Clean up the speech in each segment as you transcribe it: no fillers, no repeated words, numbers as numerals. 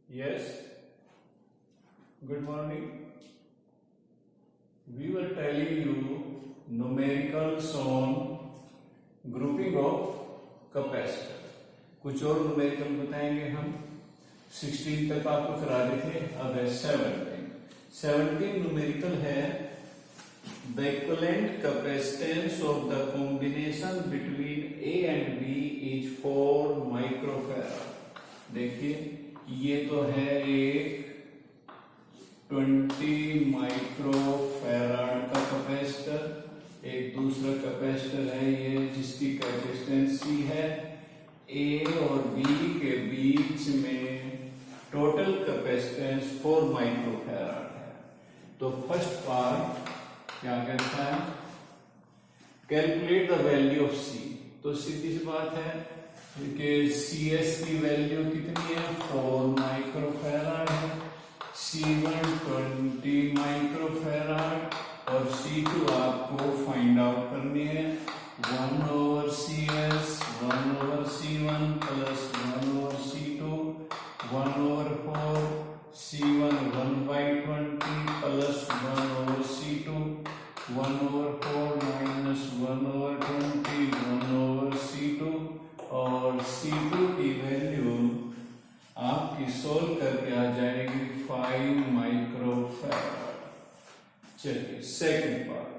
Yes, good morning. We were telling you numericals on grouping of capacitor. कुछ और numerical बताएंगे हम. 16 तक आपको करा रहे थे, अब है 17 न्यूमेरिकल है the equivalent capacitance of the combination between A and B is 4 microfarad. देखिए ये तो है एक 20 माइक्रोफैराड का कैपेसिटर, एक दूसरा कैपेसिटर है ये जिसकी कैपेसिटेंस C है. A और B के बीच में टोटल कैपेसिटेंस 4 माइक्रोफैराड है. तो फर्स्ट पार्ट क्या कहता है, calculate the value of C. तो सीधी सी बात है कि CS की वैल्यू कितनी है, 4 माइक्रोफैराड है. C1 20 माइक्रोफैराड और C2 आपको फाइंड आउट करनी है 1/CS 1/C1 plus 1/C2 1/4 C1 1/20 plus 1/C2 1/4 minus 1/20 1/C2 और C2 की वैल्यू आपकी सोल्व करके आ जाएगी 5 माइक्रोफैराड. चलिए second part,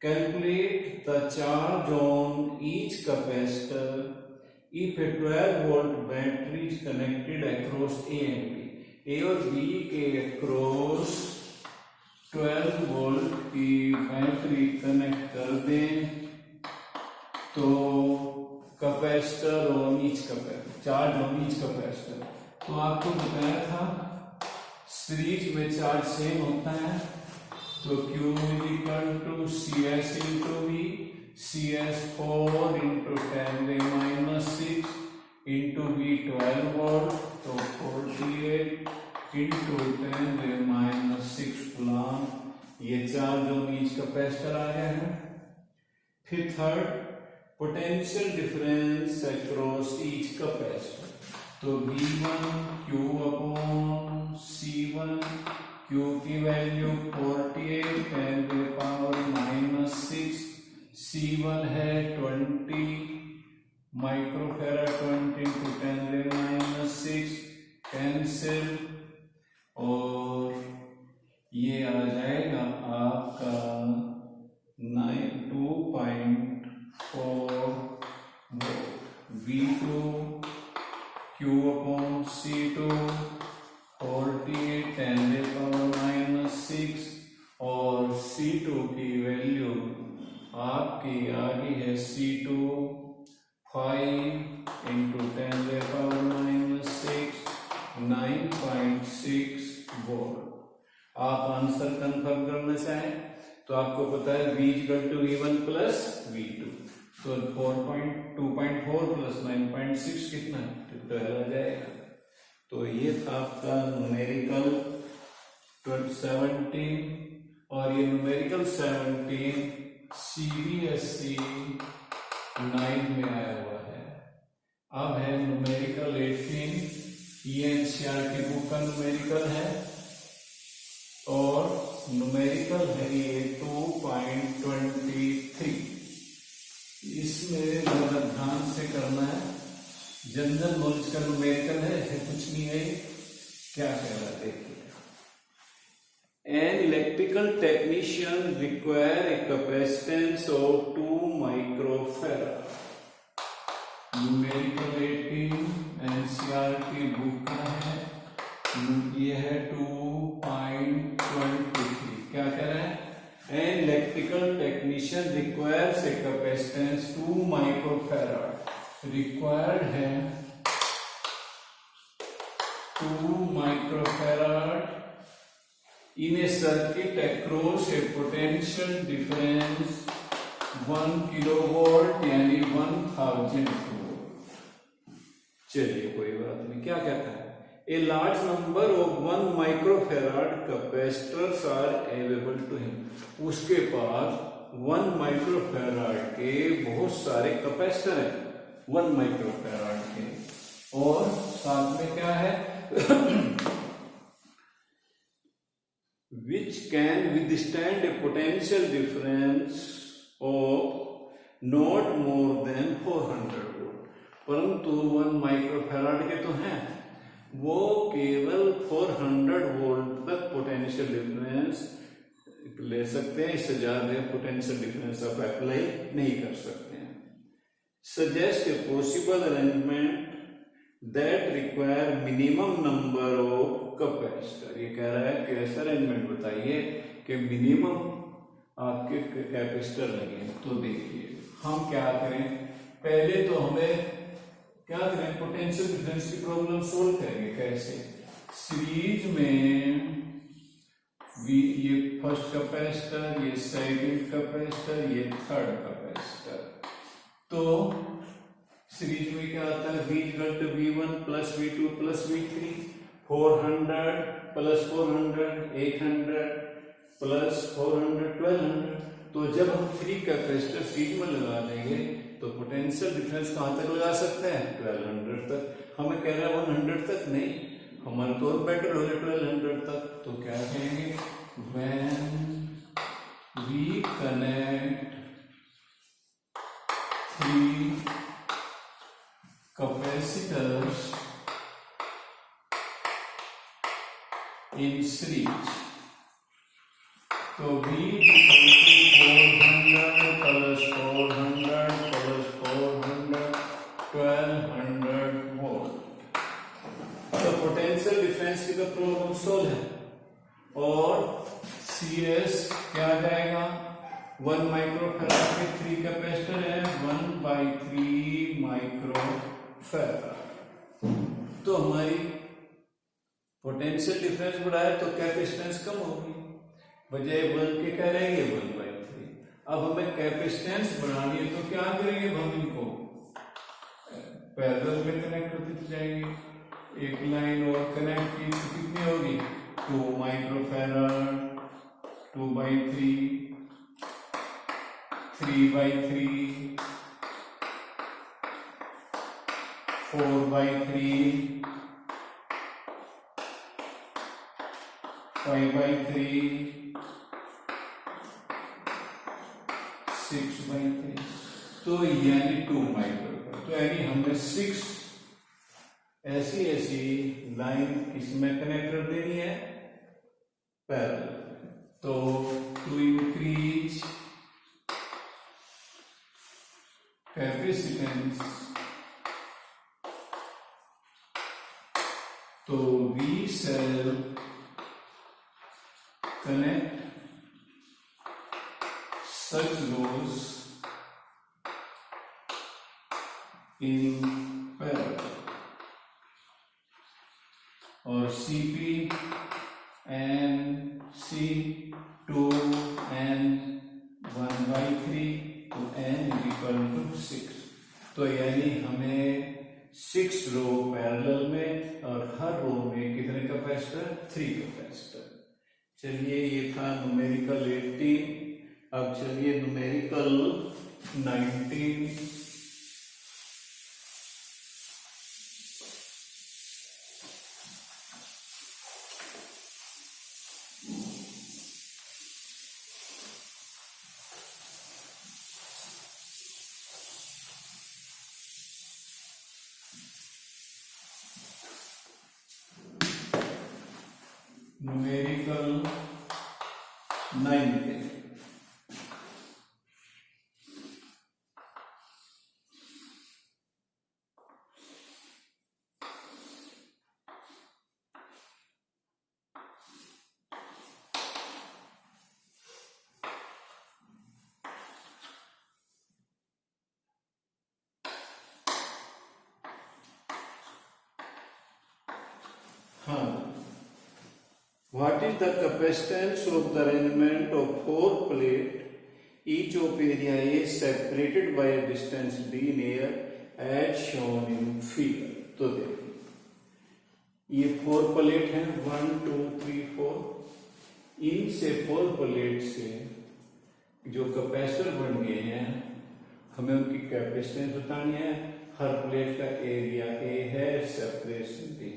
calculate the charge on each capacitor if a 12 volt battery is connected across A and B. A और B के across 12 volt की battery connect कर दें तो capacitor on each capacitor, charge on each capacitor. तो आपको बताया था सीरीज में चार्ज सेम होता है, तो Q equal to CS into V, CS 4 into 10⁻⁶ into V 12 volt, तो 48 इंटू 10⁻⁶ कुलाम. ये चार्ज ऑन ईच कैपेसिटर आ गया है. फिर third, potential difference across each capacitor. तो V1 Q upon C1, Q की वैल्यू 48 10⁻⁶, C1 है 20 माइक्रोफैराड, 20 इंटू 10⁻⁶, कैंसिल और ये आ जाएगा आपका 2.4 volt. V2 Q upon C2 48 10⁻⁶ और C2 की वैल्यू आपकी आ गई है C2 5 इंटू 10⁻⁶ 9.6 वोल्ट. आप आंसर कंफर्म करना चाहें तो आपको पता है V equal to V1 plus V2, तो 2.4 प्लस 9.6 कितना 12 आ जाएगा. तो ये था आपका न्यूमेरिकल 17 और ये न्यूमेरिकल 17 CBSE 9 में आया हुआ है. अब है न्यूमेरिकल 18, ये NCERT बुक का न्यूमेरिकल है और न्यूमेरिकल है ये 2.23. इसमें जरा ध्यान से करना है, जनरल नॉलेज का न्यूमेरिकल है, कुछ नहीं है. क्या कह रहा है देखिए, an electrical technician require a capacitance of 2 microfarad. Numerical 18 NCERT book का है, ये है 2.23. क्या कह रहा है, an electrical technician requires a capacitance 2 microfarad. Required है 2 microfarad in a circuit across a potential difference 1 kilovolt यानी 1000 वोल्ट. चलिए कोई बात नहीं. क्या कहता है, a large number of 1 microfarad capacitors are available to him. उसके पास 1 माइक्रोफैराड के बहुत सारे कैपेसिटर हैं 1 माइक्रोफैराड के. और साथ में क्या है which can withstand a potential difference of not more than 400 volt. परंतु 1 माइक्रोफैराड के तो हैं, वो केवल 400 वोल्ट तक पोटेंशियल डिफरेंस ले सकते हैं, इससे ज्यादा पोटेंशियल डिफरेंस आप अप्लाई नहीं कर सकते हैं। Suggest a possible arrangement that require minimum number of capacitor. ये कह रहा है कि ऐसा अरेंजमेंट बताइए कि मिनिमम आपके कैपेसिटर लगे। तो देखिए हम क्या करें, पहले तो हमें क्या करें, पोटेंशियल डिफरेंस की प्रॉब्लम सोल्व करेंगे। कैसे? सीरीज में ये फर्स्ट कैपेसिटर, ये सेकंड कैपेसिटर, ये थर्ड कैपेसिटर। तो सीरीज में क्या आता है, V1 plus V2 plus V3, 400 plus 400 800 plus 400 1200। तो जब हम 3 कैपेसिटर सीरीज में लगा देंगे तो पोटेंशियल डिफरेंस कहां तक लगा सकते हैं, 1200 तक। हमें कह रहा है 100 तक नहीं, हमारा तो और बेटर हो गया 1200 तक। तो क्या कहेंगे, when we connect 3 capacitors in series, तो V equal to 400 plus 400 plus 400 1200 volt. तो पोटेंशियल डिफरेंस की तो प्रॉब्लम सोल्व है, और CS क्या आ जाएगा, 1 माइक्रोफैराड के 3 कैपेसिटर है, 1/3 माइक्रोफैराड। तो हमारी पोटेंशियल डिफरेंस बढ़ा है तो कैपेसिटेंस कम होगी, बजाय 1 के क्या रहेंगे 1/3। अब हमें कैपेसिटेंस बढ़ानी है तो क्या करेंगे, हम इनको पैरेलल में कनेक्ट होते जाएंगे। एक लाइन और कनेक्ट की तो कितनी होगी, 2 माइक्रोफैराड, 2/3, 3/3, 4/3, 5/3, 6/3। तो यानी 2 माइक्रोफैराड। तो यानी हमें 6 ऐसी लाइन इसमें कनेक्ट कर देनी है पैरेलल। तो टू इंक्रीज कैपेसिटेंस, तो we shall connect such rows in parallel, और CP and C2 and 1/3, तो n is equal to 6। तो यानी हमें 6 रो पैरेलल में और हर रो में कितने कैपेसिटर, 3 कैपेसिटर। चलिए ये था न्यूमेरिकल 18। अब चलिए numerical 19। Numerical 19। What is the capacitance of the arrangement of 4 plates, each of area A separated by a distance d near as shown in figure। तो देखिए ये 4 प्लेट हैं, 1 2 3 4। इनसे 4 प्लेट से जो कैपेसिटर बन गए हैं, हमें उनकी कैपेसिटेंस बतानी है। हर प्लेट का एरिया ए है, सेपरेशन डी।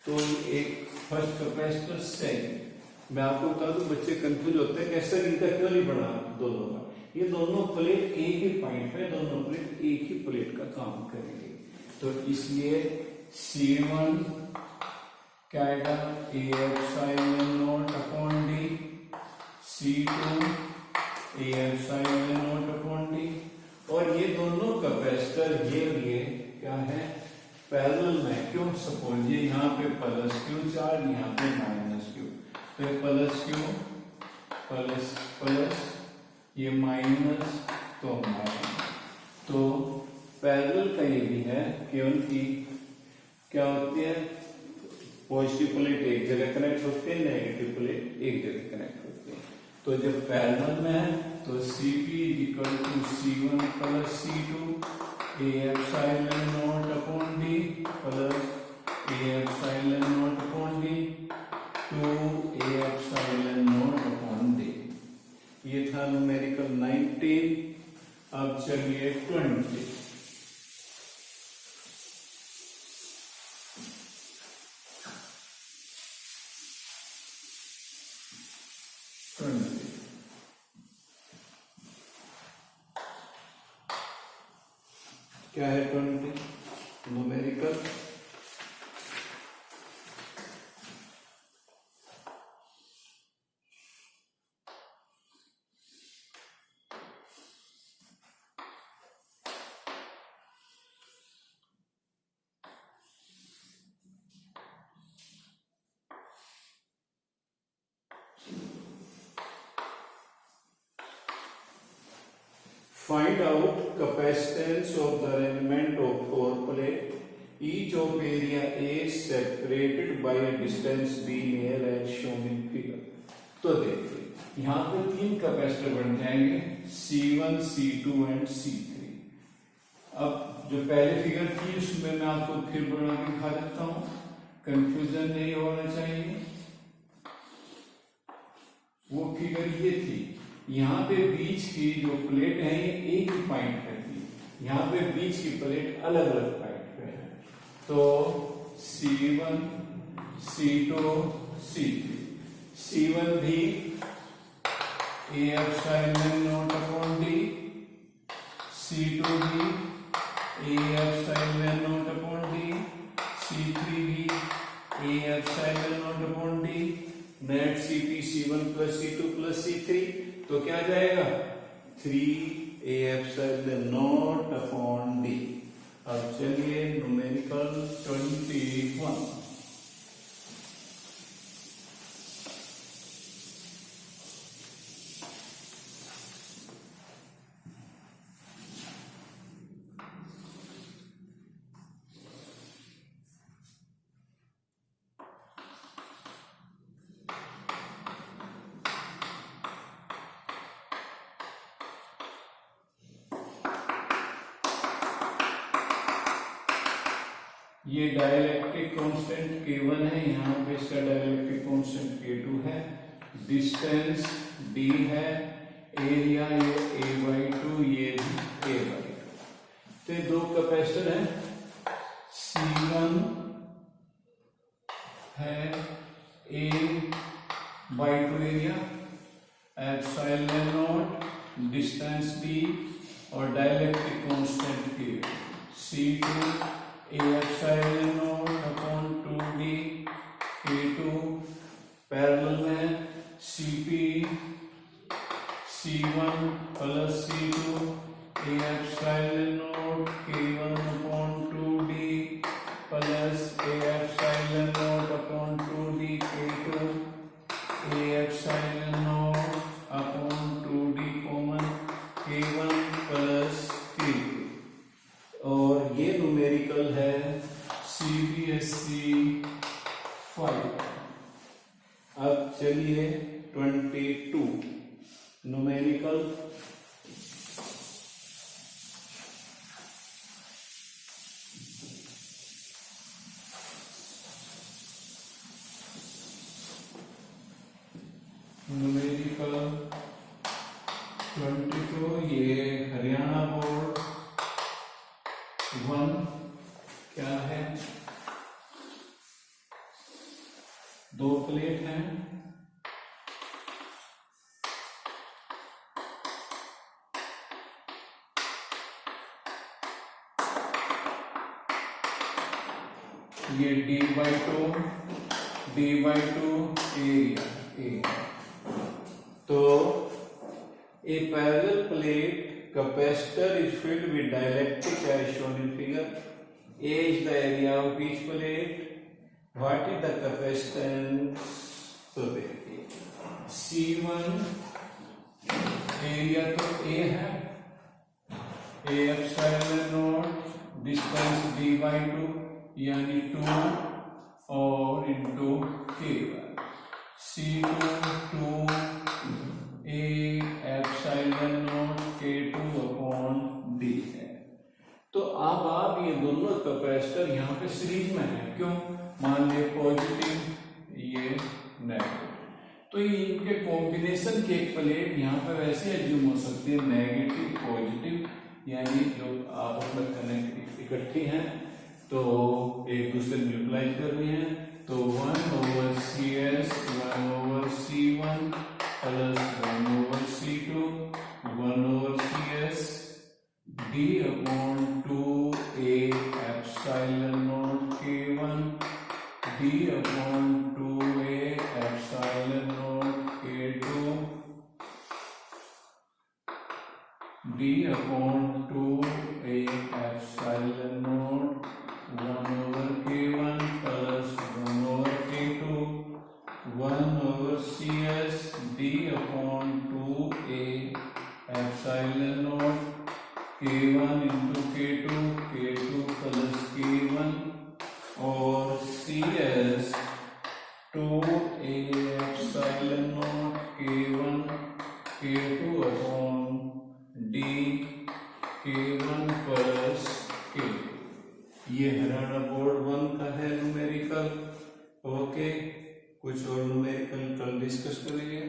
तो एक फर्स्ट कैपेसिटर सेकंड। मैं आपको बता दूं, बच्चे कंफ्यूज होते हैं कैसे इनका क्यों नहीं बना दोनों का। ये दोनों प्लेट एक ही पॉइंट पे, दोनों प्लेट एक ही प्लेट का काम करेंगे। तो इसलिए C1 क्या आएगा, ए epsilon naught upon D, C2 A epsilon naught upon D. और ये दोनों कैपेसिटर ये क्या है, पैरेलल में। क्यों, सपोज ये यहाँ पे प्लस क्यू चार्ज, यहाँ पे माइनस क्यू, तो प्लस क्यू प्लस प्लस, ये माइनस तो माइनस। तो पैरेलल का ये भी है कि उनकी क्या होती है, पॉजिटिव प्लेट एक जगह कनेक्ट होते हैं, नेगेटिव प्लेट एक जगह कनेक्ट होते हैं। तो जब पैरेलल में है तो Cp equal to C1 plus C2 A epsilon naught upon D plus A epsilon naught upon D 2 A epsilon naught upon D. ये था न्यूमेरिकल 19। अब चलिए 20। क्या है 20 numerical, find out capacitance of the arrangement of 4 plate, each of area A separated by a distance B near as shown in figure। तो देखिए यहाँ पे 3 कैपेसिटर बन जाएंगे, C1, C2 एंड C3। अब जो पहले फिगर थी उसमें मैं आपको फिर बना के दिखा देता हूँ, कंफ्यूजन नहीं होना चाहिए। वो फिगर ये थी, यहाँ पे बीच की जो प्लेट है ये एक ही पॉइंट पे थी, यहाँ पे बीच की प्लेट अलग अलग पॉइंट पे है। तो C1, C2, C3। C1 भी ए epsilon naught upon D, C2 भी ए epsilon naught upon D, C3 भी ए epsilon naught upon D. Net Cp C1 plus C2 plus C3, तो क्या आ जाएगा 3 ए एप्सिलॉन नॉट अपॉन डी। अब चलिए न्यूमेरिकल 21। ये डाइलेक्ट्रिक कांस्टेंट K1 है, यहाँ पे इसका डाइलेक्ट्रिक कांस्टेंट K2 है, डिस्टेंस D है, एरिया ये A/2, ये भी A/2। तो ये 2 कैपेसिटर हैं, C1 है A/2 area, epsilon not, distance D और dielectric constant K। C2 A epsilon naught upon 2D K2। Parallel में Cp C1 plus C2 A epsilon not K1 upon 2D plus A epsilon naught upon 2D K2 A epsilon naught upon 2D common K1 plus K2। और ये numerical है CBSE 5। अब चलिए 22 numerical. Numerical 22 ये Haryana board 1 दो plate हैं, ये d/2 area. तो a parallel plate capacitor is filled with dielectric as shown in figure. A is the area of each plate. What is the capacitance? तो देखिए C1 एरिया तो A है, A epsilon not, distance d/2 यानी 2 और into K1, C2 2 A epsilon not K2 upon D है। तो अब आप ये दोनों कैपेसिटर यहाँ पे सीरीज में है, क्यों? मान लिया पॉजिटिव ये नेगेटिव, तो ये इनके कॉम्बिनेशन की एक प्लेट यहाँ पे वैसे एज्यूम हो सकती है नेगेटिव पॉजिटिव, यानी जो आपस में कनेक्ट इकट्ठी हैं तो एक दूसरे न्यूट्रलाइज कर रही हैं। तो 1/CS 1/C1 plus 1/C2 1/CS d/2 A epsilon not K1 d/2 A epsilon not K2 d/2 A epsilon not 1/K1 plus 1/K2 1/CS d/2 A epsilon not K1 into K2 plus K1 और CS 2A epsilon not K1 K2 upon D K1 plus K2। ये Haryana board 1 का है numerical. Okay, कुछ और numerical कल discuss करेंगे।